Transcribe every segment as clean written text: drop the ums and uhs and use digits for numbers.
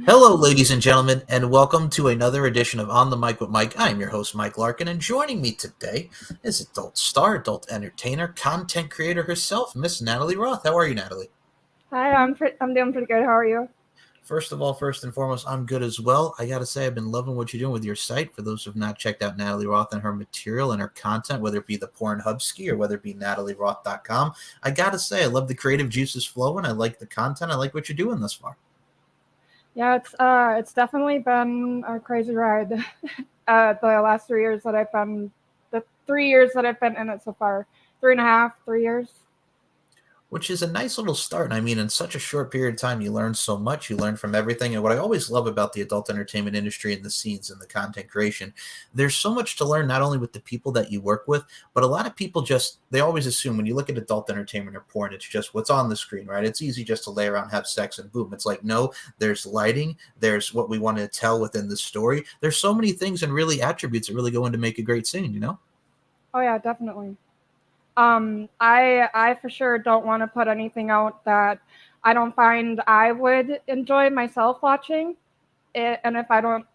Hello, ladies and gentlemen, and welcome to another edition of On the Mic with Mike. I'm your host, Mike Larkin, and joining me today is adult star, adult entertainer, content creator herself, Miss Nathalie Roth. How are you, Nathalie? Hi, I'm doing pretty good. How are you? First of all, first and foremost, I'm good as well. I got to say, I've been loving what you're doing with your site. For those who have not checked out Nathalie Roth and her material and her content, whether it be the Pornhub ski or whether it be NathalieRoth.com, I got to say, I love the creative juices flowing. I like the content. I like what you're doing thus far. Yeah, it's definitely been a crazy ride. The last 3 years that the 3 years that I've been in it so far, three and a half, 3 years. Which is a nice little start. And I mean, in such a short period of time, you learn so much. You learn from everything. And what I always love about the adult entertainment industry and the scenes and the content creation, there's so much to learn, not only with the people that you work with, but a lot of people they always assume when you look at adult entertainment or porn, it's just what's on the screen, right? It's easy just to lay around, have sex, and boom. It's like, no, there's lighting, there's what we want to tell within the story. There's so many things and really attributes that really go in to make a great scene, you know? Oh yeah, definitely. I for sure don't want to put anything out that I don't find I would enjoy myself watching it, and if I don't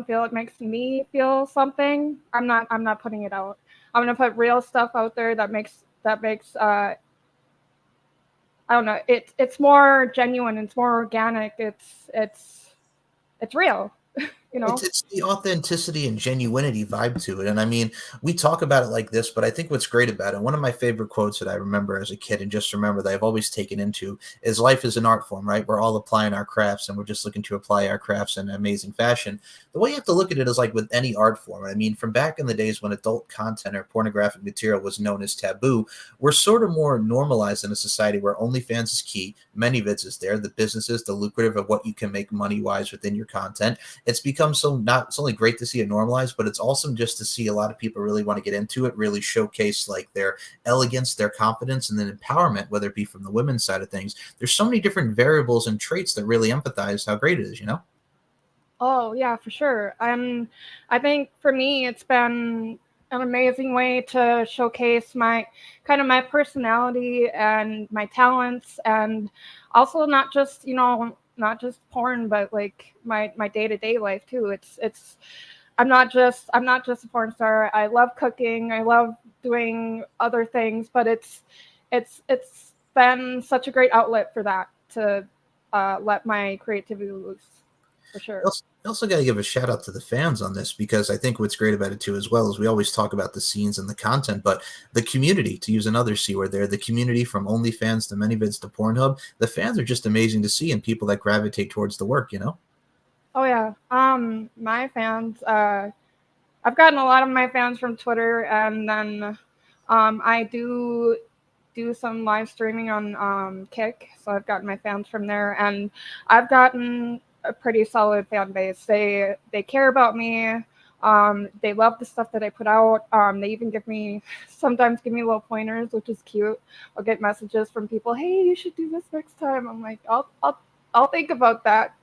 feel it makes me feel something, I'm not putting it out. I'm gonna put real stuff out there that makes I don't know. It's more genuine. It's more organic. It's real. You It's know. it's the authenticity and genuinity vibe to it. And I mean, we talk about it like this, but I think what's great about it, one of my favorite quotes that I remember as a kid and just remember that I've always taken into is life is an art form, right? We're all applying our crafts and we're just looking to apply our crafts in amazing fashion. The way you have to look at it is like with any art form. I mean, from back in the days when adult content or pornographic material was known as taboo, we're sort of more normalized in a society where OnlyFans is key. ManyVids is there, the businesses, the lucrative of what you can make money wise within your content. It's become so not it's only great to see it normalized, but it's awesome just to see a lot of people really want to get into it, really showcase like their elegance, their confidence, and then empowerment, whether it be from the women's side of things. There's so many different variables and traits that really empathize how great it is, you know? Oh yeah, for sure. And I think for me, it's been an amazing way to showcase my personality and my talents, and also not just porn, but like my day to day life too. It's I'm not just a porn star. I love cooking. I love doing other things, but it's been such a great outlet for that to let my creativity loose, for sure. I also got to give a shout out to the fans on this because I think what's great about it too, as well, is we always talk about the scenes and the content, but the community, to use another C word there, the community from OnlyFans to ManyVids to Pornhub, the fans are just amazing to see and people that gravitate towards the work, you know? Oh yeah. My fans. I've gotten a lot of my fans from Twitter, and then I do some live streaming on Kick, so I've gotten my fans from there, and I've gotten a pretty solid fan base. They care about me. They love the stuff that I put out. They even sometimes give me little pointers, which is cute. I'll get messages from people, "Hey, you should do this next time." I'm like, I'll think about that.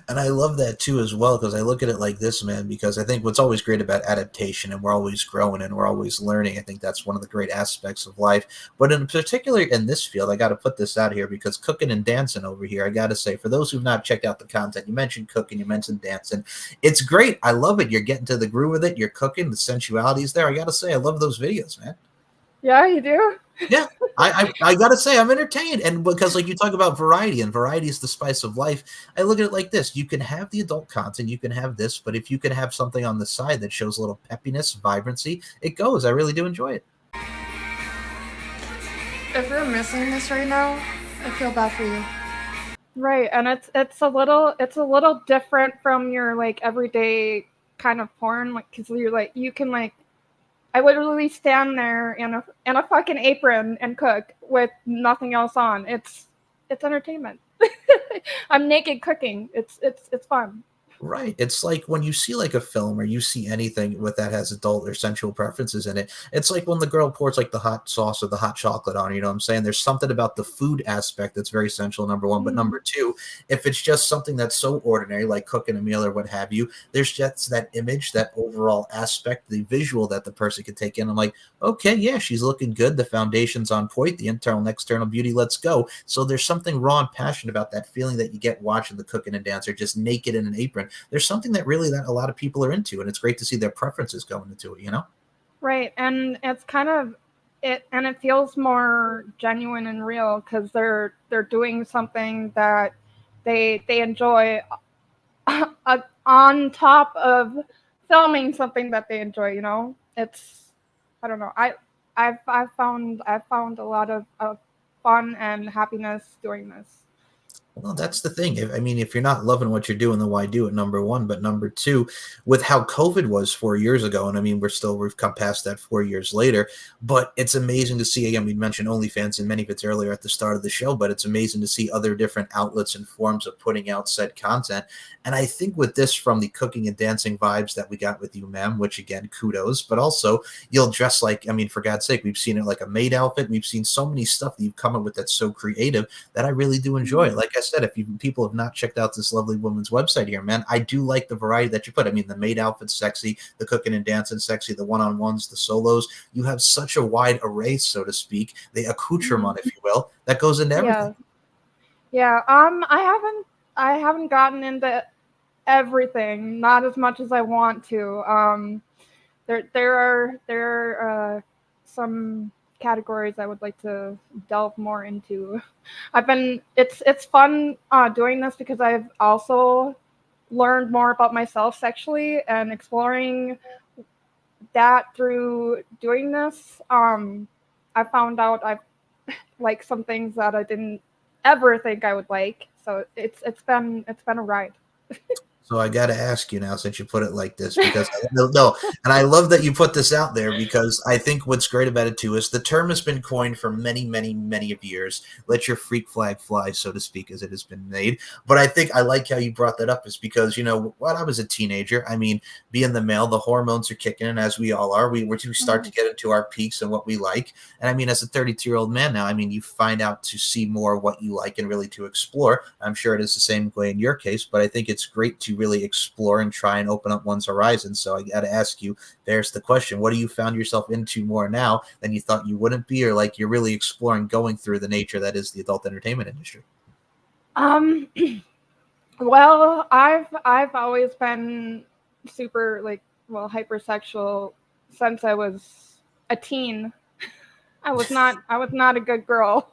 And I love that too as well because I look at it like this, man, because I think what's always great about adaptation and we're always growing and we're always learning. I think that's one of the great aspects of life. But in particular in this field, I got to put this out here because cooking and dancing over here, I got to say, for those who've not checked out the content, you mentioned cooking, you mentioned dancing. It's great. I love it. You're getting to the groove with it. You're cooking. The sensuality is there. I got to say, I love those videos, man. Yeah, you do. Yeah, I gotta say I'm entertained, and because like you talk about variety, and variety is the spice of life. I look at it like this: you can have the adult content, you can have this, but if you can have something on the side that shows a little peppiness, vibrancy, it goes. I really do enjoy it. If you're missing this right now, I feel bad for you. Right, and it's a little different from your like everyday kind of porn, like because you can like I literally stand there in a fucking apron and cook with nothing else on. It's entertainment. I'm naked cooking. It's fun. Right. It's like when you see like a film or you see anything with that has adult or sensual preferences in it, it's like when the girl pours like the hot sauce or the hot chocolate on, you know what I'm saying? There's something about the food aspect that's very sensual, number one. But Mhm. number two, if it's just something that's so ordinary, like cooking a meal or what have you, there's just that image, that overall aspect, the visual that the person could take in. I'm like, okay, yeah, she's looking good. The foundation's on point, the internal and external beauty, let's go. So there's something raw and passionate about that feeling that you get watching the cooking and dance or just naked in an apron. There's something that really that a lot of people are into, and it's great to see their preferences going into it, you know? Right, and it's kind of it, and it feels more genuine and real because they're doing something that they enjoy on top of filming something that they enjoy. You know, it's I don't know. I've found a lot of fun and happiness doing this. Well, that's the thing. I mean, if you're not loving what you're doing, then why do it? Number one, but number two, with how COVID was 4 years ago, and I mean, we've come past that 4 years later. But it's amazing to see. Again, we mentioned OnlyFans and many of it's earlier at the start of the show, but it's amazing to see other different outlets and forms of putting out said content. And I think with this, from the cooking and dancing vibes that we got with you, ma'am, which again, kudos, but also you'll dress like, I mean, for God's sake, we've seen it like a maid outfit. We've seen so many stuff that you've come up with that's so creative that I really do enjoy. Mhm. Like I said, if you people have not checked out this lovely woman's website here, man, I do like the variety that you put. I mean, the maid outfit's sexy, the cooking and dancing sexy, the one-on-ones, the solos. You have such a wide array, so to speak, the Mhm. accoutrement, if you will, that goes into everything. Yeah, yeah. I haven't gotten into everything, not as much as I want to. There are some categories I would like to delve more into. It's fun doing this because I've also learned more about myself sexually and exploring that through doing this. I found out I like some things that I didn't ever think I would like. So it's been a ride. So I got to ask you now, since you put it like this, because no, and I love that you put this out there because I think what's great about it too is the term has been coined for many, many, many of years. Let your freak flag fly, so to speak, as it has been made. But I think I like how you brought that up, is because when I was a teenager, I mean, being the male, the hormones are kicking in, as we all are. We start to Mhm. get into our peaks and what we like. And I mean, as a 32-year-old man now, I mean, you find out to see more what you like and really to explore. I'm sure it is the same way in your case, but I think it's great to really explore and try and open up one's horizon. So I got to ask you, there's the question: what do you found yourself into more now than you thought you wouldn't be, or like you're really exploring going through the nature that is the adult entertainment industry? Um, well, I've always been super hypersexual since I was a teen. I was not a good girl.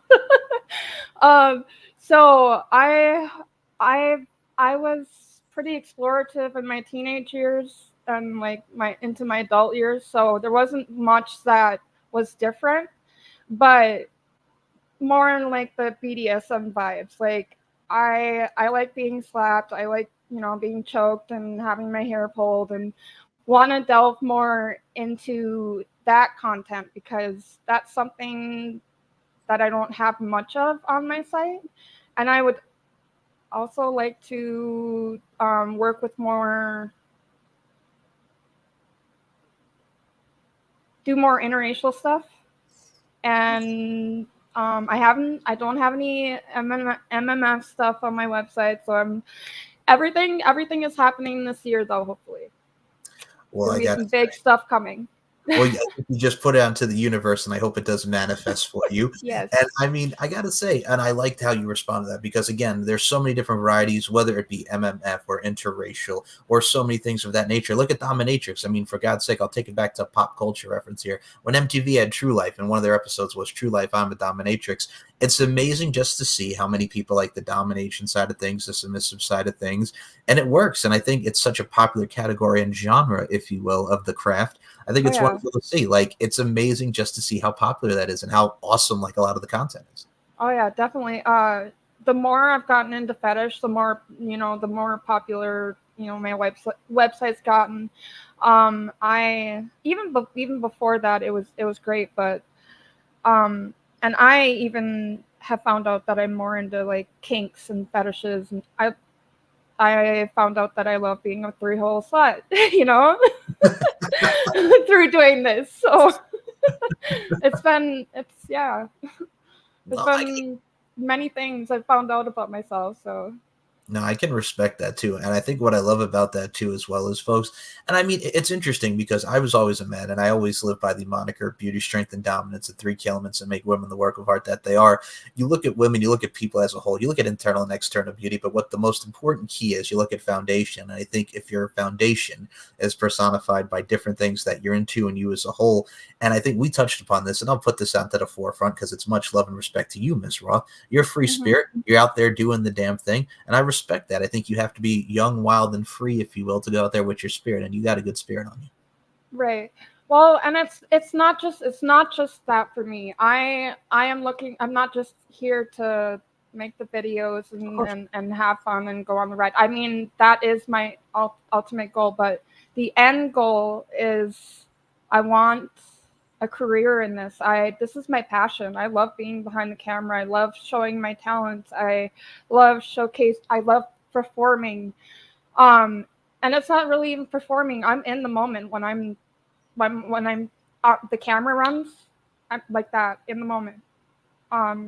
um, so I was pretty explorative in my teenage years and like my into my adult years. So there wasn't much that was different, but more in like the BDSM vibes. Like I like being slapped. I like, being choked and having my hair pulled and want to delve more into that content because that's something that I don't have much of on my site. And I would also like to work with do more interracial stuff. And I don't have any MMF stuff on my website. So everything is happening this year though. Hopefully, Well, there's I gonna be got some big stuff coming. Well, yeah, you just put it out into the universe, and I hope it does manifest for you. And Yes. I mean, I gotta say, and I liked how you responded to that because again, there's so many different varieties, whether it be MMF or interracial or so many things of that nature. Look at Dominatrix. I mean, for God's sake, I'll take it back to a pop culture reference here. When MTV had True Life, and one of their episodes was True Life, I'm a Dominatrix. It's amazing just to see how many people like the domination side of things, the submissive side of things, and it works. And I think it's such a popular category and genre, if you will, of the craft. I think Oh it's yeah. wonderful to see. Like, it's amazing just to see how popular that is and how awesome, like, a lot of the content is. Oh yeah, definitely. The more I've gotten into fetish, the more popular, my website's gotten. I even before that, it was great, but and I even have found out that I'm more into like kinks and fetishes, and I found out that I love being a 3-hole slut, you know, through doing this. So it's been Well, many things I've found out about myself. So no, I can respect that too. And I think what I love about that too, as well as folks, and I mean, it's interesting because I was always a man and I always lived by the moniker beauty, strength, and dominance, the three key elements that make women the work of art that they are. You look at women, you look at people as a whole, you look at internal and external beauty, but what the most important key is, you look at foundation. And I think if your foundation is personified by different things that you're into and you as a whole, and I think we touched upon this, and I'll put this out to the forefront because it's much love and respect to you, Miss Rothe. You're a free spirit. You're out there doing the damn thing. And I respect that. I think you have to be young, wild, and free, if you will, to go out there with your spirit. And you got a good spirit on you. Right. Well, and it's not just that for me. I'm not just here to make the videos and have fun and go on the ride. I mean, that is my ultimate goal, but the end goal is I want a career in this. This is my passion. I love being behind the camera. I love showing my talents. I love performing. And it's not really even performing. I'm in the moment when I'm the camera runs. I'm like that in the moment.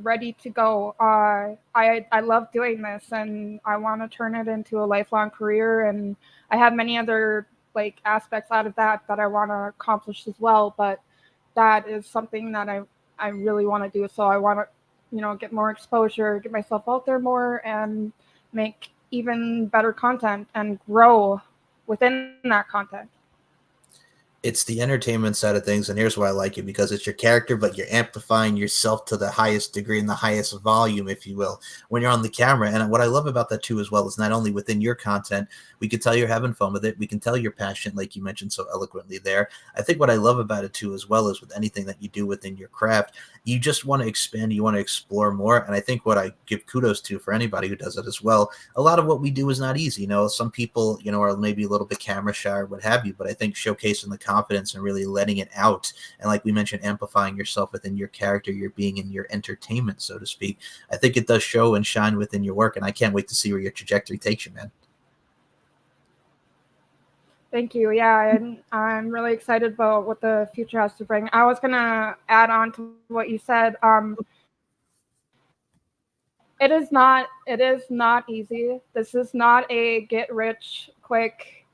Ready to go. I love doing this, and I want to turn it into a lifelong career. And I have many other like aspects out of that I want to accomplish as well. But that is something that I really want to do. So I want to, get more exposure, get myself out there more, and make even better content and grow within that content. It's the entertainment side of things, and here's why I like it, because it's your character, but you're amplifying yourself to the highest degree and the highest volume, if you will, when you're on the camera. And what I love about that too, as well, is not only within your content, we can tell you're having fun with it. We can tell you're passionate, like you mentioned so eloquently there. I think what I love about it too, as well, is with anything that you do within your craft, you just want to expand, you want to explore more. And I think what I give kudos to for anybody who does it as well, a lot of what we do is not easy. Some people, are maybe a little bit camera shy or what have you, but I think showcasing the confidence and really letting it out, and like we mentioned, amplifying yourself within your character, your being, and your entertainment, so to speak, I think it does show and shine within your work. And I can't wait to see where your trajectory takes you, man. Thank you. Yeah, and I'm really excited about what the future has to bring. I was gonna add on to what you said. It is not easy. This is not a get rich quick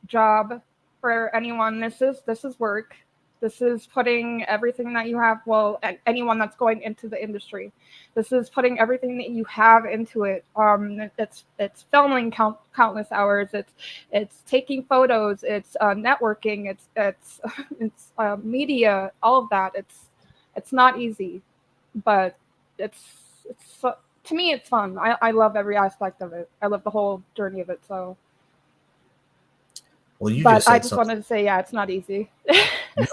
job for anyone. This is work. This is putting everything that you have, well, anyone that's going into the industry. This is putting everything that you have into it. It's filming countless hours. It's taking photos. It's networking. It's media. All of that. It's not easy, but it's to me it's fun. I love every aspect of it. I love the whole journey of it. So. Well, I just wanted to say, yeah, it's not easy.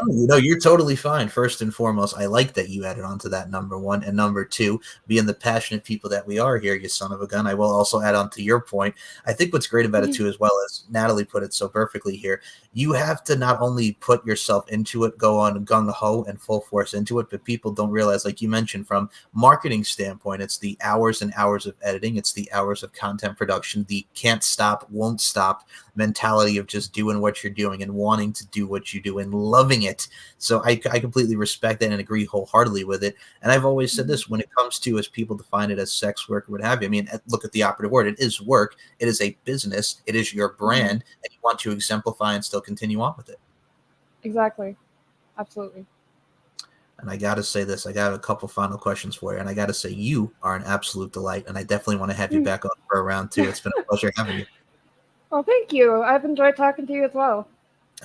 No, you're totally fine. First and foremost, I like that you added on to that, number one. And number two, being the passionate people that we are here, you son of a gun, I will also add on to your point. I think what's great about it too, as well, as Nathalie put it so perfectly here, you have to not only put yourself into it, go on gung-ho and full force into it, but people don't realize, like you mentioned, from marketing standpoint, it's the hours and hours of editing. It's the hours of content production, the can't stop, won't stop mentality of just doing what you're doing and wanting to do what you do and loving it. So I completely respect that and agree wholeheartedly with it. And I've always said this, when it comes to, as people define it as sex work or what have you, I mean, look at the operative word. It is work. It is a business. It is your brand, and you want to exemplify and still continue on with it. Exactly. Absolutely. And I got to say this, I got a couple final questions for you. And I got to say, you are an absolute delight. And I definitely want to have you back on for a round two. It's been a pleasure having you. Well, thank you. I've enjoyed talking to you as well.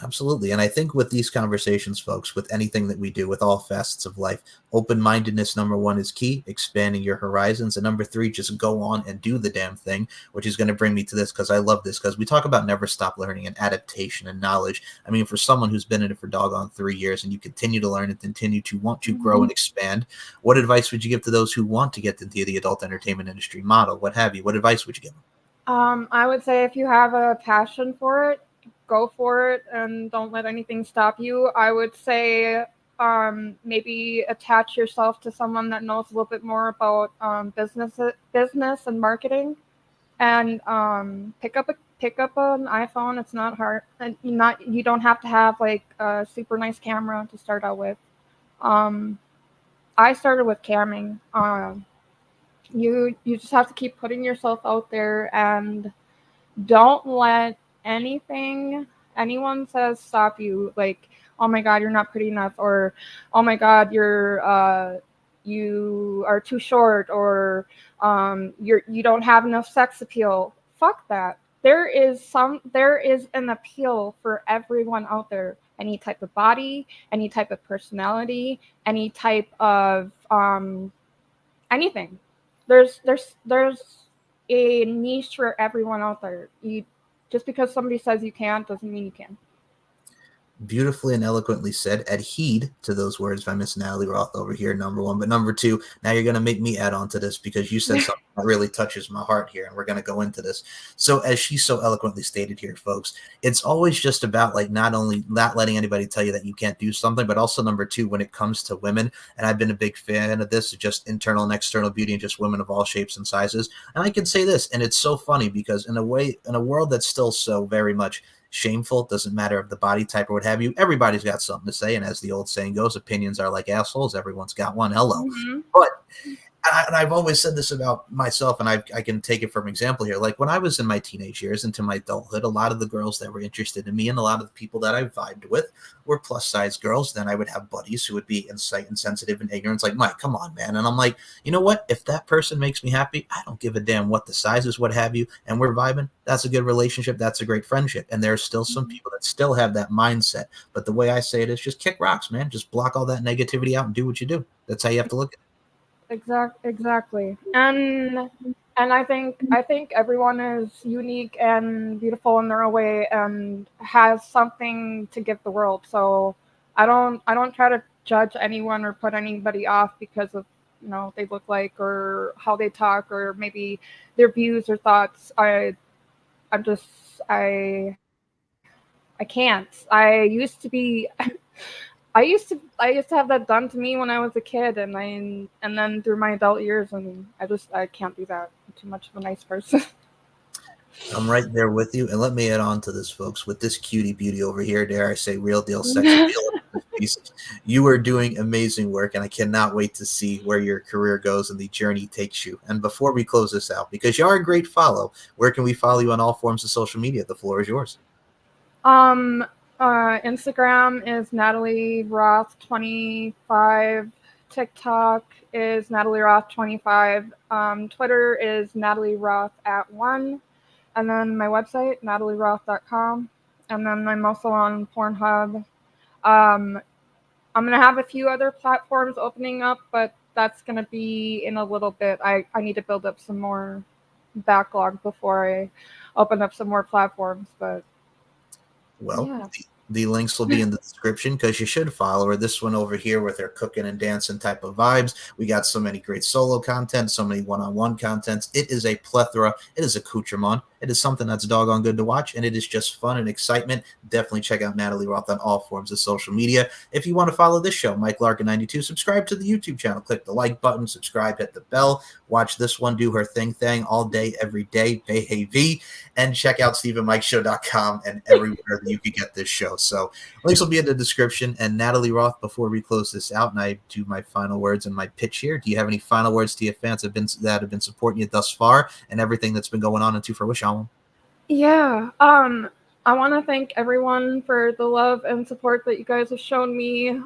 Absolutely. And I think with these conversations, folks, with anything that we do, with all facets of life, open-mindedness, number one, is key, expanding your horizons. And number three, just go on and do the damn thing, which is going to bring me to this, because I love this, because we talk about never stop learning and adaptation and knowledge. I mean, for someone who's been in it for doggone 3 years and you continue to learn and continue to want to grow and expand, what advice would you give to those who want to get into the adult entertainment industry, model, what have you? What advice would you give them? I would say if you have a passion for it, go for it and don't let anything stop you. I would say maybe attach yourself to someone that knows a little bit more about business and marketing. and pick up an iPhone. It's not hard. You don't have to have like a super nice camera to start out with. Um, I started with camming. You just have to keep putting yourself out there and don't let anyone says stop you. Like, oh my god, you're not pretty enough, or oh my god, you are too short, or you don't have enough sex appeal. Fuck that. There is an appeal for everyone out there. Any type of body, any type of personality, any type of anything. There's a niche for everyone out there. You just because somebody says you can't doesn't mean you can. Beautifully and eloquently said. Adhered to those words by Miss Nathalie Roth over here, number one. But number two, now you're going to make me add on to this because you said something that really touches my heart here, and we're going to go into this. So as she so eloquently stated here, folks, it's always just about like not only not letting anybody tell you that you can't do something, but also number two, when it comes to women, and I've been a big fan of this, just internal and external beauty and just women of all shapes and sizes. And I can say this, and it's so funny because in a world that's still so very much shameful, doesn't matter if the body type or what have you, everybody's got something to say, and as the old saying goes, opinions are like assholes, everyone's got one. Hello. But and I've always said this about myself, and I can take it from example here. Like when I was in my teenage years into my adulthood, a lot of the girls that were interested in me and a lot of the people that I vibed with were plus size girls. Then I would have buddies who would be insight insensitive and ignorant, like, Mike, come on, man. And I'm like, you know what? If that person makes me happy, I don't give a damn what the size is, what have you, and we're vibing. That's a good relationship. That's a great friendship. And there's still some people that still have that mindset. But the way I say it is just kick rocks, man. Just block all that negativity out and do what you do. That's how you have to look at it. Exactly. And I think everyone is unique and beautiful in their own way and has something to give the world. So I don't try to judge anyone or put anybody off because of they look like or how they talk or maybe their views or thoughts. I can't. I used to have that done to me when I was a kid, and then through my adult years, and I can't do that. I'm too much of a nice person. I'm right there with you, and let me add on to this, folks. With this cutie beauty over here, dare I say, real deal sex appeal. You are doing amazing work, and I cannot wait to see where your career goes and the journey takes you. And before we close this out, because you are a great follow, where can we follow you on all forms of social media? The floor is yours. Instagram is Nathalie Roth 25. TikTok is Nathalie Roth 25. Twitter is Nathalie Roth @1. And then my website, natalieroth.com. And then I'm also on Pornhub. I'm going to have a few other platforms opening up, but that's going to be in a little bit. I need to build up some more backlog before I open up some more platforms, but well, yeah. The links will be in the description because you should follow her. This one over here with her cooking and dancing type of vibes. We got so many great solo content, so many one-on-one contents. It is a plethora. It is accoutrement. It is something that's doggone good to watch, and it is just fun and excitement. Definitely check out Nathalie Roth on all forms of social media. If you want to follow this show, Mike Larkin 92, subscribe to the YouTube channel. Click the like button, subscribe, hit the bell. Watch this one do her thing all day, every day. Behave. And check out StephenMikeShow.com and everywhere that you can get this show. So links will be in the description. And Nathalie Roth, before we close this out and I do my final words and my pitch here, do you have any final words to your fans that have been supporting you thus far and everything that's been going on into fruition? Yeah. I want to thank everyone for the love and support that you guys have shown me.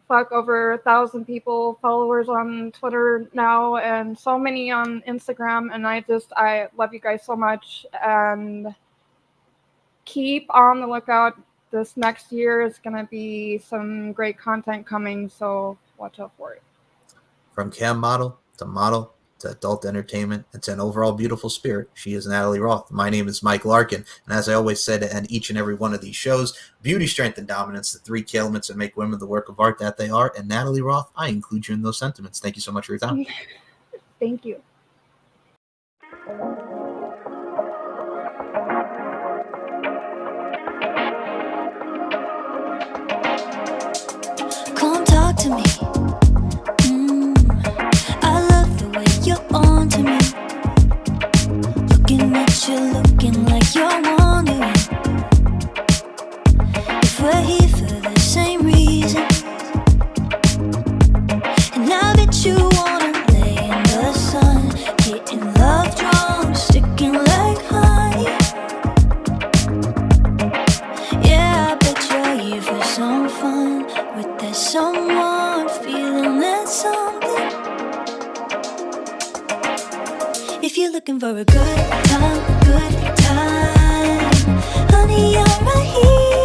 Over 1,000 people, followers on Twitter now, and so many on Instagram. And I love you guys so much. And keep on the lookout. This next year is going to be some great content coming, so watch out for it. From cam model to adult entertainment and to an overall beautiful spirit, she is Nathalie Roth. My name is Mike Larkin, and as I always said to end each and every one of these shows, beauty, strength, and dominance, the three key elements that make women the work of art that they are, and Nathalie Roth, I include you in those sentiments. Thank you so much for your time. Thank you. Come talk to me. I love the way you're on to me. we're here for the same reason. And I bet you wanna lay in the sun, getting love drunk, sticking like honey. Yeah, I bet you're here for some fun with that someone, feeling that something. If you're looking for a good time, honey, I'm right here.